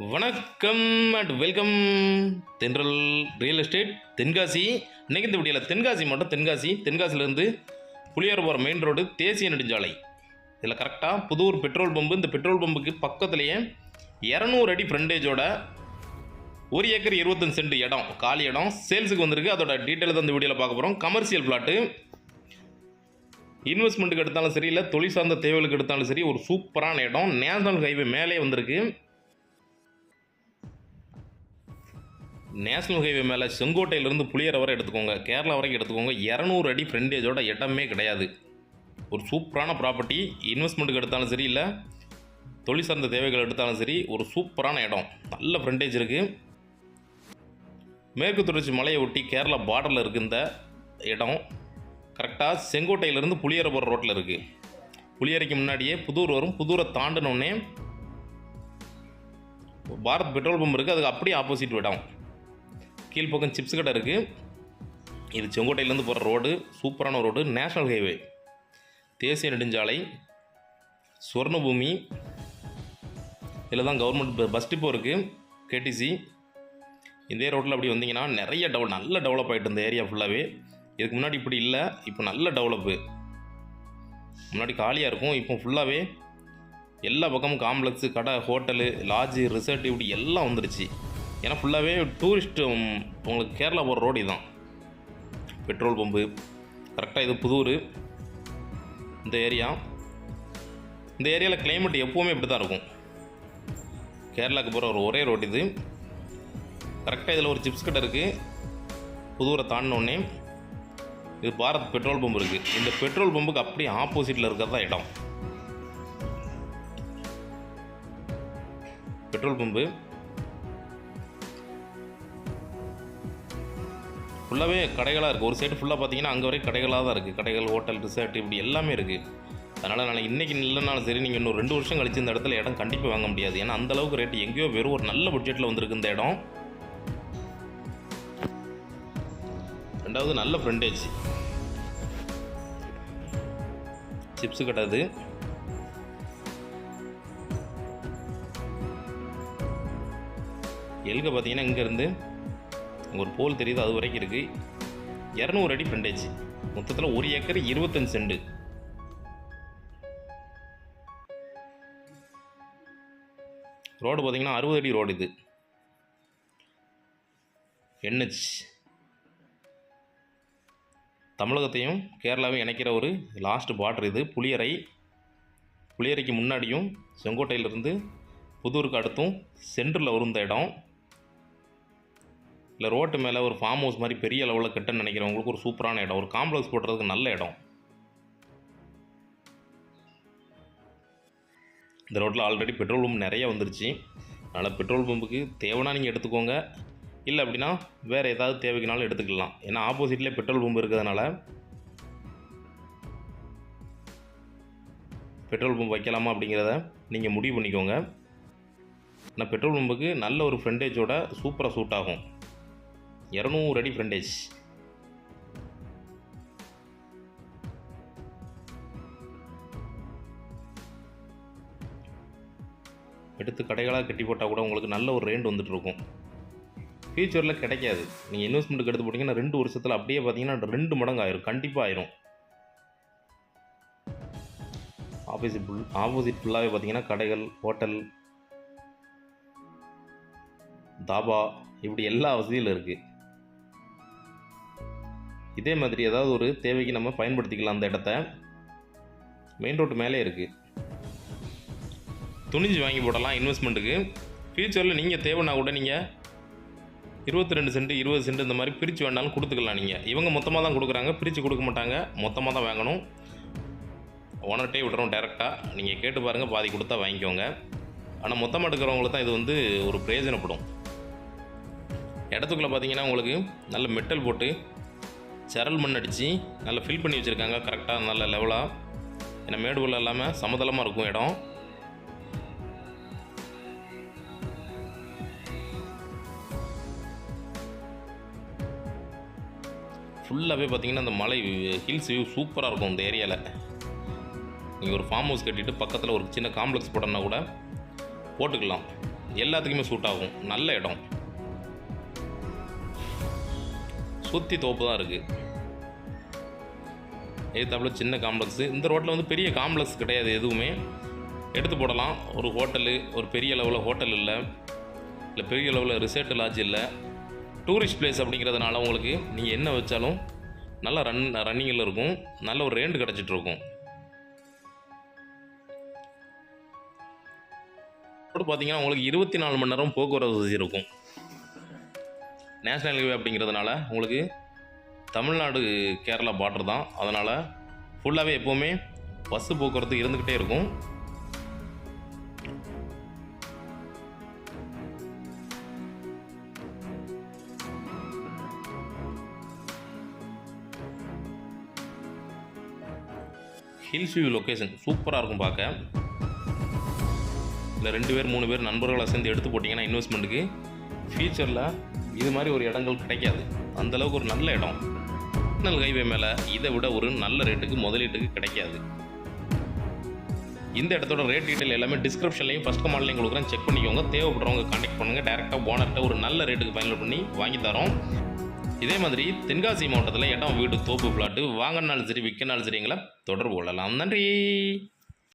வணக்கம் and welcome தென்றல் real estate Tenkasi. இன்றைக்கி இந்த வீடியோவில் தென்காசியிலேருந்து புளியார் போகிற மெயின் ரோடு தேசிய நெடுஞ்சாலை. இதில் கரெக்டாக புதூர் பெட்ரோல் பம்பு. இந்த பெட்ரோல் பம்புக்கு பக்கத்துலேயே 200 அடி ஃப்ரண்டேஜோட 1 ஏக்கர் 25 சென்ட் இடம், காலி இடம் சேல்ஸுக்கு வந்திருக்கு. அதோட டீட்டெயில் தான் இந்த வீடியோவில் பார்க்க போகிறோம். கமர்ஷியல் பிளாட்டு, இன்வெஸ்ட்மெண்ட்டுக்கு எடுத்தாலும் சரி, இல்லை தொழில் சார்ந்த தேவைகளுக்கு எடுத்தாலும் சரி, ஒரு சூப்பரான இடம். நேஷனல் ஹைவே மேலே வந்திருக்கு. நேஷனல் ஹைவே மேலே செங்கோட்டையிலேருந்து புளியர் வரை எடுத்துக்கோங்க, கேரளா வரைக்கும் எடுத்துக்கோங்க. 200 அடி ஃப்ரண்டேஜோட இடமே கிடையாது. ஒரு சூப்பரான ப்ராப்பர்ட்டி. இன்வெஸ்ட்மெண்ட்டுக்கு எடுத்தாலும் சரி, இல்லை தொழில் சார்ந்த தேவைகள் எடுத்தாலும் சரி, ஒரு சூப்பரான இடம். நல்ல ஃப்ரண்டேஜ் இருக்குது. மேற்கு தொடர்ச்சி மலையை ஒட்டி கேரளா பார்டரில் இருக்குது இந்த இடம். கரெக்டாக செங்கோட்டையிலேருந்து புளியரை போகிற ரோட்டில் இருக்குது. புளியரைக்கு முன்னாடியே புதூர் வரும். புதூரை தாண்டினோடனே பாரத் பெட்ரோல் பம்ப் இருக்குது. அதுக்கு அப்படியே ஆப்போசிட் இடம். கீழ்ப்பக்கம் சிப்ஸ் கடை இருக்குது. இது செங்கோட்டையிலேருந்து போகிற ரோடு, சூப்பரான ரோடு. நேஷனல் ஹைவே, தேசிய நெடுஞ்சாலை, சுவர்ணபூமி. இதில் தான் கவர்மெண்ட் பஸ் டிப்போ இருக்குது, கேடிசி. இதே ரோட்டில் அப்படி வந்தீங்கன்னா நிறைய நல்ல டெவலப் ஆகிட்டு இந்த ஏரியா ஃபுல்லாகவே. இதுக்கு முன்னாடி இப்படி இல்லை, இப்போ நல்ல டெவலப்பு. முன்னாடி காலியாக இருக்கும், இப்போ ஃபுல்லாகவே எல்லா பக்கமும் காம்ப்ளெக்ஸு, கடை, ஹோட்டலு, லாட்ஜு, ரிசார்ட் இப்படி எல்லாம் வந்துருச்சு. ஏன்னா ஃபுல்லாகவே டூரிஸ்ட்டு உங்களுக்கு கேரளா போகிற ரோடு இதுதான். பெட்ரோல் பம்பு கரெக்டாக. இது புதூர் இந்த ஏரியா. இந்த ஏரியாவில் கிளைமேட் எப்போவுமே இப்படி தான் இருக்கும். கேரளாவுக்கு போகிற ஒரே ரோடு இது. கரெக்டாக இதில் ஒரு சிப்ஸ் கடை இருக்குது. புதூரை தாண்டினோடனே இது பாரத் பெட்ரோல் பம்பு இருக்குது. இந்த பெட்ரோல் பம்புக்கு அப்படியே ஆப்போசிட்டில் இருக்கிறது தான் இடம். பெட்ரோல் பம்பு ஃபுல்லாகவே கடைகளாக இருக்குது. ஒரு சைடு ஃபுல்லாக பார்த்தீங்கன்னா அங்கே வரைக்கும் கடைகளாக தான் இருக்குது. கடைகள், ஹோட்டல், ரிசார்ட் இப்படி எல்லாமே இருக்குது. அதனால் நான் இன்றைக்கி இல்லைனாலும் சரி, நீங்கள் இன்னும் 2 வருஷம் கழிச்சு இந்த இடத்துல இடம் கண்டிப்பாக வாங்க முடியாது. ஏன்னா அந்தளவுக்கு ரேட்டு எங்கேயோ வெறும் ஒரு நல்ல பட்ஜெட்டில் வந்திருக்கு இந்த இடம். ரெண்டாவது நல்ல ஃப்ரண்டேஜ். சிப்ஸு கட்டாது. எல்க பார்த்தீங்கன்னா இங்கேருந்து ஒரு போல் தெரியுது, அது வரைக்கும் இருக்குது. 200 அடி ஃப்ரண்டேஜ். மொத்தத்தில் 1 ஏக்கர் 25 சென்ட். ரோடு பார்த்தீங்கன்னா 60 அடி ரோடு. இது NH. தமிழகத்தையும் கேரளாவையும் இணைக்கிற ஒரு லாஸ்ட் பார்டர் இது. புளியரைக்கு முன்னாடியும் செங்கோட்டையிலிருந்து புதூருக்கு அடுத்தும் சென்டரில் வரும் இந்த இடம். இல்லை ரோட்டு மேலே ஒரு ஃபார்ம் ஹவுஸ் மாதிரி பெரிய லெவலில் கட்டுன்னு நினைக்கிறவங்களுக்கு ஒரு சூப்பரான இடம். ஒரு காம்ப்ளெக்ஸ் போடுறதுக்கு நல்ல இடம். இந்த ரோட்டில் ஆல்ரெடி பெட்ரோல் பம்ப் நிறைய வந்துருச்சு. அதனால் பெட்ரோல் பம்புக்கு தேவைன்னா நீங்கள் எடுத்துக்கோங்க, இல்லை அப்படின்னா வேறு ஏதாவது தேவைக்குனாலும் எடுத்துக்கலாம். ஏன்னா ஆப்போசிட்லேயே பெட்ரோல் பம்பு இருக்கிறதுனால பெட்ரோல் பம்ப் வைக்கலாமா அப்படிங்கிறத நீங்கள் முடிவு பண்ணிக்கோங்க. ஆனால் பெட்ரோல் பம்புக்கு நல்ல ஒரு ஃப்ரண்டேஜோட சூப்பராக சூட் ஆகும். 200 அடி ஃப்ரண்டேஜ். எடுத்து கடைகளாக கட்டி போட்டால் கூட உங்களுக்கு நல்ல ஒரு ரேண்ட் வந்துட்டுருக்கும். ஃபியூச்சரில் கிடைக்காது. நீங்கள் இன்வெஸ்ட்மெண்ட்டுக்கு எடுத்து போட்டிங்கன்னா 2 வருஷத்தில் அப்படியே பார்த்தீங்கன்னா 2 மடங்கு ஆயிரும், கண்டிப்பாக ஆயிரும். ஆப்போசிட் ஃபுல்லாகவே பார்த்தீங்கன்னா கடைகள், ஹோட்டல், தாபா இப்படி எல்லா வசதியிலும் இருக்குது. இதே மாதிரி ஏதாவது ஒரு தேவைக்கு நம்ம பயன்படுத்திக்கலாம். அந்த இடத்த மெயின் ரோட்டு மேலே இருக்குது. துணிஞ்சு வாங்கி போடலாம் இன்வெஸ்ட்மெண்ட்டுக்கு. ஃபியூச்சரில் நீங்கள் தேவைன்னா கூட நீங்கள் 22 சென்ட் 20 சென்ட் இந்த மாதிரி பிரித்து வேணாலும் கொடுத்துக்கலாம். நீங்கள் இவங்க மொத்தமாக தான் கொடுக்குறாங்க, பிரித்து கொடுக்க மாட்டாங்க. மொத்தமாக தான் வாங்கணும். ஓனர்கிட்டே விட்டுறோம் டேரெக்டாக. நீங்கள் கேட்டு பாருங்கள், பாதி கொடுத்தா வாங்கிக்கோங்க. ஆனால் மொத்தமாக எடுக்கிறவங்களுக்கு தான் இது ஒரு பிரயோஜனப்படும். இடத்துக்குள்ளே பார்த்தீங்கன்னா உங்களுக்கு நல்ல மெட்டல் போட்டு சரல் மண் அடித்து நல்லா ஃபில் பண்ணி வச்சுருக்காங்க. கரெக்டாக நல்ல லெவலாக. ஏன்னா மேடு பள்ளம் இல்லாமல் சமதளமாக இருக்கும் இடம். ஃபுல்லாகவே பார்த்தீங்கன்னா அந்த மலை ஹில்ஸ் வியூ சூப்பராக இருக்கும் இந்த ஏரியாவில். நீங்கள் ஒரு ஃபார்ம் ஹவுஸ் கட்டிட்டு பக்கத்தில் ஒரு சின்ன காம்ப்ளெக்ஸ் போட்டோன்னா கூட போட்டுக்கலாம். எல்லாத்துக்குமே சூட் ஆகும். நல்ல இடம், சுற்றி தோப்பு தான் இருக்குது. எதிர்த்தாப்புல சின்ன காம்ப்ளெக்ஸு. இந்த ரோட்டில் வந்து பெரிய காம்ப்ளெக்ஸ் கிடையாது, எதுவுமே எடுத்து போடலாம். ஒரு ஹோட்டலு, ஒரு பெரிய லெவலில் ஹோட்டல் இல்லை பெரிய லெவலில் ரிசார்ட் லாட்ஜ் இல்லை. டூரிஸ்ட் பிளேஸ் அப்படிங்கிறதுனால உங்களுக்கு நீங்கள் என்ன வச்சாலும் நல்லா ரன்னிங்கில் இருக்கும். நல்ல ஒரு ரேண்ட் கிடச்சிட்ருக்கும். ரோடு பார்த்தீங்கன்னா உங்களுக்கு 24 மணி நேரம் போக்குவரத்து வசதி இருக்கும். நேஷ்னல் ஹைவே அப்படிங்கிறதுனால உங்களுக்கு தமிழ்நாடு கேரளா பார்டர் தான். அதனால் ஃபுல்லாகவே எப்போவுமே பஸ்ஸு போக்குவரத்து இருந்துக்கிட்டே இருக்கும். ஹில்ஸ் வியூ லொக்கேஷன் சூப்பராக இருக்கும் பார்க்க. இல்லை 2 பேர் 3 பேர் நண்பர்களை சேர்ந்து எடுத்து போட்டிங்கன்னா இன்வெஸ்ட்மெண்ட்டுக்கு ஃபியூச்சரில் இது மாதிரி ஒரு இடங்கள் கிடைக்காது. அந்தளவுக்கு ஒரு நல்ல இடம். நேஷனல் ஹைவே மேலே இதை விட ஒரு நல்ல ரேட்டுக்கு முதலீட்டுக்கு கிடைக்காது. இந்த இடத்தோட ரேட் டீட்டெயில் எல்லாமே டிஸ்கிரிப்ஷன்லையும் ஃபஸ்ட் கமெண்ட்லையும் கொடுக்குறேன், செக் பண்ணிக்கோங்க. தேவைப்படுறவங்க கான்டாக்ட் பண்ணுங்கள். டேரெக்டாக ஓனர்கிட்ட ஒரு நல்ல ரேட்டுக்கு ஃபைனல் பண்ணி வாங்கி தரோம். இதே மாதிரி தென்காசி மாவட்டத்தில் இடம், வீடு, தோப்பு, பிளாட்டு வாங்கினாலும் சரி விற்கனாலும் சரிங்களா தொடர்பு கொள்ளலாம். நன்றி.